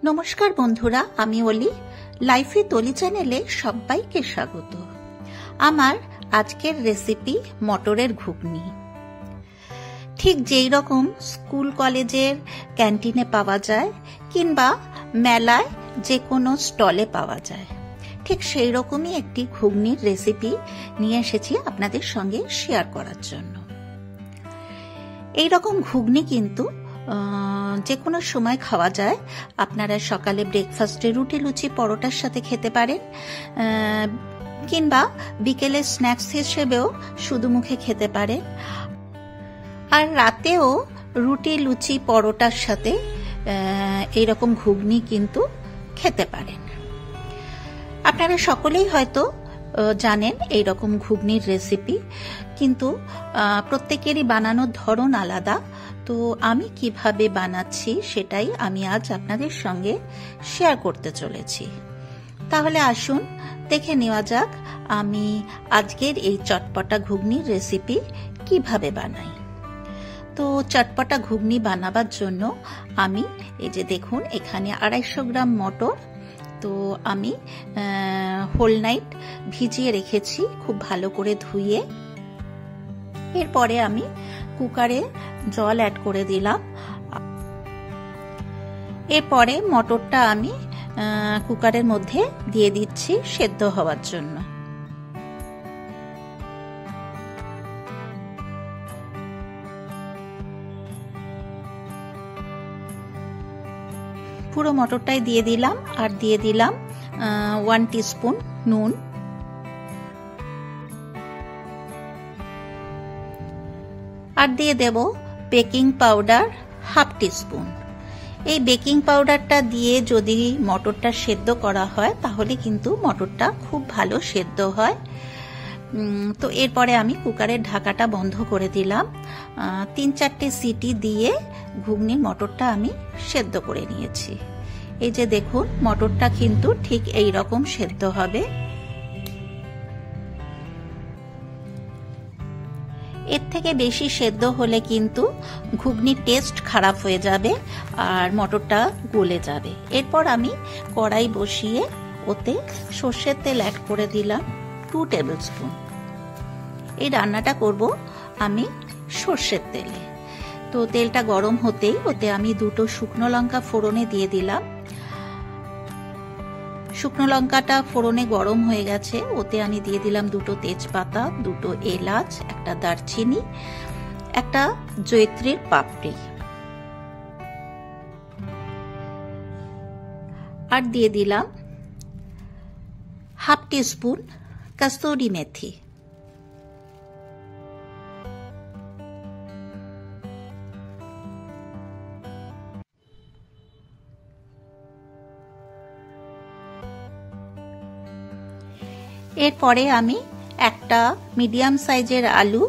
নমস্কার বন্ধুরা, আমি অলি। লাইফে তলি চ্যানেলে সবাইকে স্বাগত। আমার আজকের রেসিপি মটরের ঘুগনি। ঠিক যেই রকম স্কুল কলেজের ক্যান্টিনে পাওয়া যায় কিংবা মেলায় যে কোনো স্টলে পাওয়া যায়, ঠিক সেই রকমই একটি ঘুগনির রেসিপি নিয়ে এসেছি আপনাদের সঙ্গে শেয়ার করার জন্য। এই রকম ঘুগনি কিন্তু যে কোনো সময় খাওয়া যায়। আপনারা সকালে ব্রেকফাস্টে রুটি লুচি পরোটার সাথে খেতে পারেন, কিংবা বিকেলে স্ন্যাক্স হিসেবেও শুধু মুখে খেতে পারেন, আর রাতেও রুটি লুচি পরোটার সাথে এইরকম ঘুগনি কিন্তু খেতে পারেন। আপনারা সকলেই হয়তো জানেন এইরকম ঘুগনির রেসিপি, কিন্তু প্রত্যেকেরই বানানোর ধরন আলাদা। তো আমি কিভাবে বানাচ্ছি সেটাই আমি আজ আপনাদের সঙ্গে শেয়ার করতে চলেছি। তাহলে আসুন দেখে নেওয়া যাক আমি আজকের এই চটপটা ঘুগনির রেসিপি কিভাবে বানাই। তো চটপটা ঘুগনি বানাবার জন্য আমি এই যে দেখুন, এখানে 250 গ্রাম মটর তো আমি হোল নাইট ভিজিয়ে রেখেছি খুব ভালো করে ধুয়ে। এরপরে আমি কুকারে জল অ্যাড করে দিলাম। এরপরে মটরটা আমি কুকারের মধ্যে দিয়ে দিচ্ছি সেদ্ধ হওয়ার জন্য। পুরো মটরটাই দিয়ে দিলাম, আর দিয়ে দিলাম 1 টিস্পুন নুন, আর দিয়ে দেব বেকিং পাউডার 1/2 টিস্পুন। এই বেকিং পাউডারটা দিয়ে যদি মটরটা সেদ্ধ করা হয় তাহলে কিন্তু মটরটা খুব ভালো সেদ্ধ হয়। তো এরপরে আমি কুকারের ঢাকাটা বন্ধ করে দিলাম। 3-4টে সিটি দিয়ে ঘুগনির মটরটা আমি সেদ্ধ করে নিয়েছি। এই যে দেখুন, মটরটা কিন্তু ঠিক এই রকম সেদ্ধ হবে। এর থেকে বেশি সেদ্ধ হলে কিন্তু ঘুগনির টেস্ট খারাপ হয়ে যাবে আর মটরটা গলে যাবে। এরপর আমি কড়াই বসিয়ে ওতে সর্ষের তেল অ্যাড করে দিলাম 2 টেবিল স্পুন। এই রান্নাটা করব আমি সর্ষের তেলে। তো তেলটা গরম হতেই ওতে আমি 2টো শুকনো লঙ্কা ফোড়নে দিয়ে দিলাম। শুকনো লঙ্কাটা ফোড়নে গরম হয়ে গেছে, ওতে আমি দিয়ে দিলাম 2টো তেজপাতা, 2টো এলাচ, একটা দারচিনি, একটা জয়িত্রীর পাপড়ি, আর দিয়ে দিলাম 1/2 টিস্পুন কসুরি মেথি। এরপরে আমি একটা মিডিয়াম সাইজের আলু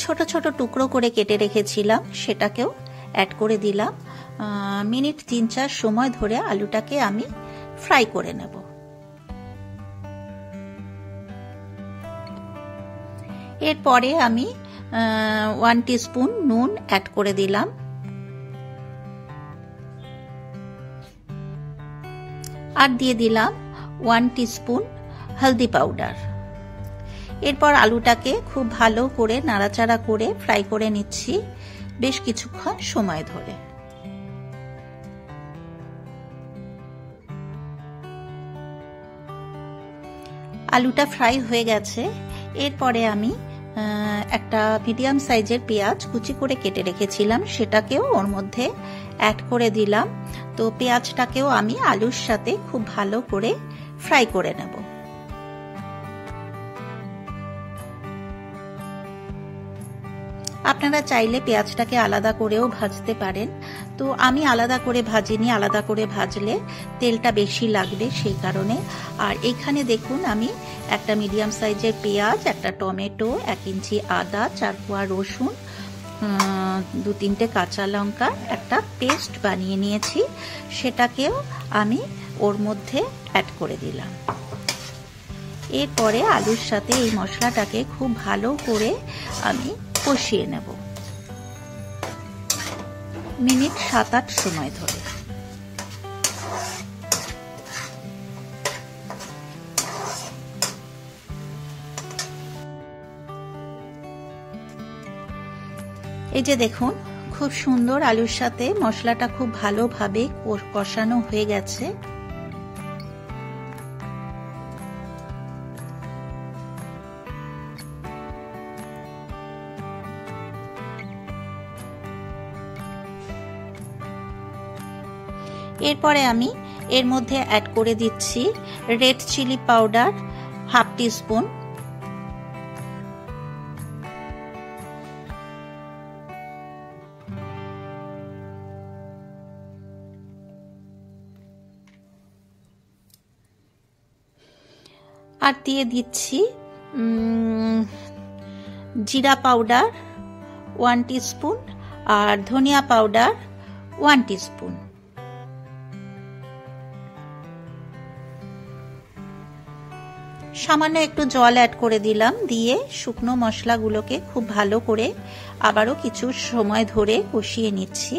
ছোট ছোট টুকরো করে কেটে রেখেছিলাম, সেটাকেও অ্যাড করে দিলাম। মিনিট 3-4 সময় ধরে আলুটাকে আমি ফ্রাই করে নেব। এরপরে আমি 1 টিস্পুন নুন অ্যাড করে দিলাম, আর দিয়ে দিলাম 1 টিস্পুন হলদি পাউডার। এরপর আলুটাকে খুব ভালো করে নাড়াচাড়া করে ফ্রাই করে নিচ্ছি বেশ কিছুক্ষণ সময় ধরে। আলুটা ফ্রাই হয়ে গেছে। এরপরে আমি একটা মিডিয়াম সাইজের পেঁয়াজ কুচি করে কেটে রেখেছিলাম, সেটাকেও ওর মধ্যে অ্যাড করে দিলাম। তো পেঁয়াজটাকেও আমি আলুর সাথে খুব ভালো করে ফ্রাই করে নেব। আপনারা চাইলে পেঁয়াজটাকে আলাদা করেও ভাজতে পারেন, তো আমি আলাদা করে ভাজিনি। আলাদা করে ভাজলে তেলটা বেশি লাগবে সেই কারণে। আর এখানে দেখুন, আমি একটা মিডিয়াম সাইজের পেঁয়াজ, একটা টমেটো, 1 ইঞ্চি আদা, 4 কোয়া রসুন, 2-3টে কাঁচা লঙ্কা একটা পেস্ট বানিয়ে নিয়েছি, সেটাকেও আমি ওর মধ্যে অ্যাড করে দিলাম। এরপরে আলুর সাথে এই মশলাটাকে খুব ভালো করে আমি কষিয়ে নেব মিনিট 7-8 সময় ধরে। এই যে দেখুন, খুব সুন্দর আলুর সাথে মশলাটা খুব ভালোভাবে কষানো হয়ে গেছে। এরপরে আমি এর মধ্যে অ্যাড করে দিচ্ছি red chilli powder half teaspoon, আর দিয়ে দিচ্ছি জিরা পাউডার 1 টিস্পুন আর ধনিয়া পাউডার 1 টিস্পুন। সামান্য একটু জল অ্যাড করে দিলাম, দিয়ে শুকনো মশলাগুলোকে খুব ভালো করে আবারও কিছু সময় ধরে কষিয়ে নিচ্ছি।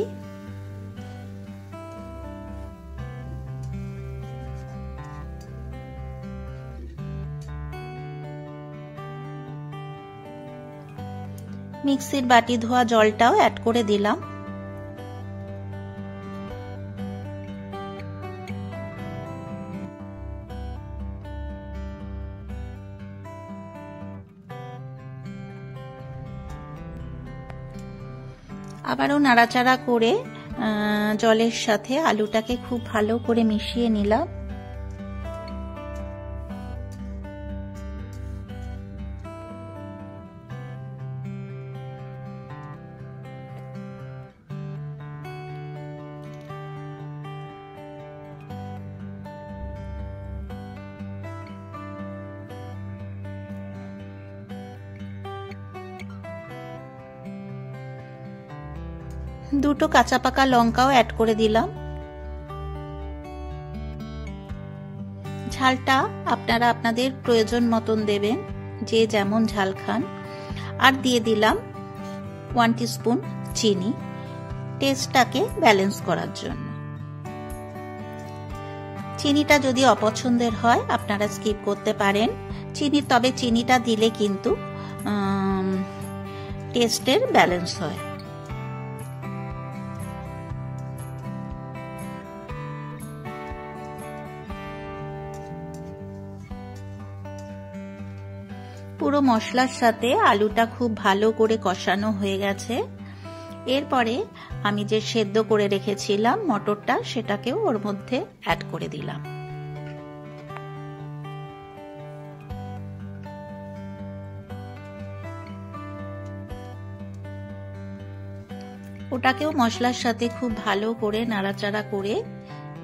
মিক্সির বাটি ধোয়া জলটাও অ্যাড করে দিলাম। আবারও নাড়াচাড়া করে জলের সাথে আলুটাকে খুব ভালো করে মিশিয়ে নিলাম। দুটো কাঁচা পাকা লঙ্কাও অ্যাড করে দিলাম। ঝালটা আপনারা আপনাদের প্রয়োজন মতন দেবেন, যে যেমন ঝাল খান। আর দিয়ে দিলাম 1 টিস্পুন চিনি, টেস্টটাকে ব্যালেন্স করার জন্য। চিনিটা যদি অপছন্দের হয় আপনারা স্কিপ করতে পারেন তবে চিনিটা দিলে কিন্তু টেস্টের ব্যালেন্স হয়। পুরো মশলার সাথে আলুটা খুব ভালো করে কষানো হয়ে গেছে। এরপরে আমি যে সেদ্ধ করে রেখেছিলাম মটরটা, সেটাকেও ওর মধ্যে অ্যাড করে দিলাম। ওটাকেও মশলার সাথে খুব ভালো করে নাড়াচাড়া করে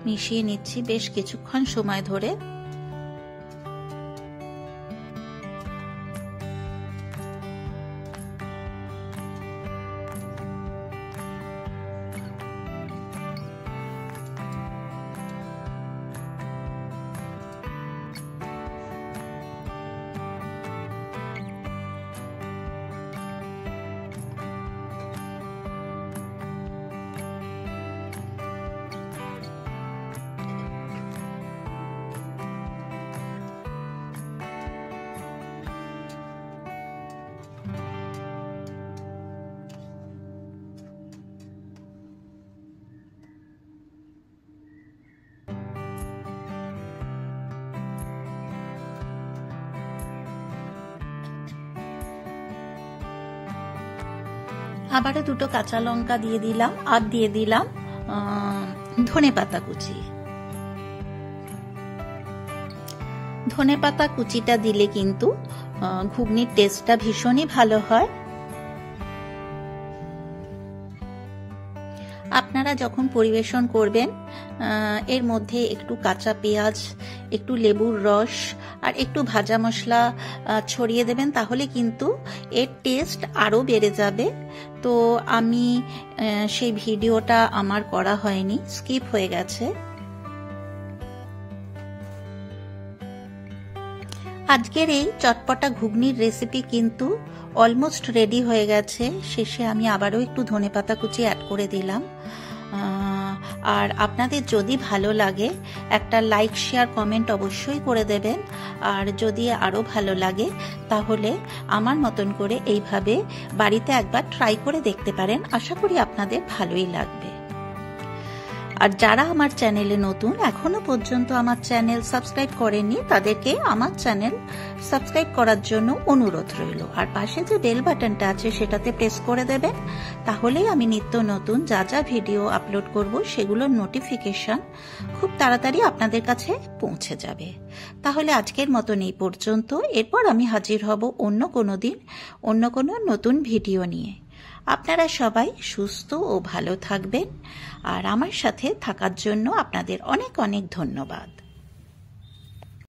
মিশিয়ে নিচ্ছি বেশ কিছুক্ষণ সময় ধরে। আবারও দুটো কাঁচা লঙ্কা দিয়ে দিলাম, আর দিয়ে দিলাম ধনেপাতা কুচি। ধনেপাতা কুচিটা দিলে কিন্তু ঘুগনির টেস্টটা ভীষণই ভালো হয়। আপনারা যখন পরিবেশন করবেন এর মধ্যে একটু কাঁচা পেঁয়াজ, একটু লেবুর রস আর একটু ভাজা মশলা ছড়িয়ে দেবেন, তাহলে কিন্তু এর টেস্ট আরও বেড়ে যাবে। তো আমি সেই ভিডিওটা আমার করা হয়নি, স্কিপ হয়ে গেছে। আজকের এই চটপটা ঘুগনির রেসিপি কিন্তু অলমোস্ট রেডি হয়ে গেছে। শেষে আমি আবারও একটু ধনেপাতা কুচি অ্যাড করে দিলাম। আর আপনাদের যদি ভালো লাগে একটা লাইক শেয়ার কমেন্ট অবশ্যই করে দেবেন। আর যদি আরও ভালো লাগে তাহলে আমার মতন করে এইভাবে বাড়িতে একবার ট্রাই করে দেখতে পারেন। আশা করি আপনাদের ভালোই লাগবে। আর যারা আমার চ্যানেলে নতুন, এখনো পর্যন্ত আমার চ্যানেল সাবস্ক্রাইব করেননি, তাদেরকে আমার চ্যানেল সাবস্ক্রাইব করার জন্য অনুরোধ রইল। আর পাশে যে বেল বাটনটা আছে সেটাতে প্রেস করে দেবেন, তাহলেই আমি নিত্য নতুন যা যা ভিডিও আপলোড করব সেগুলোর নোটিফিকেশন খুব তাড়াতাড়ি আপনাদের কাছে পৌঁছে যাবে। তাহলে আজকের মতন এই পর্যন্ত। এরপর আমি হাজির হব অন্য কোনো দিন অন্য কোনো নতুন ভিডিও নিয়ে। আপনারা সবাই সুস্থ ও ভালো থাকবেন। আর আমার সাথে থাকার জন্য আপনাদের অনেক অনেক ধন্যবাদ।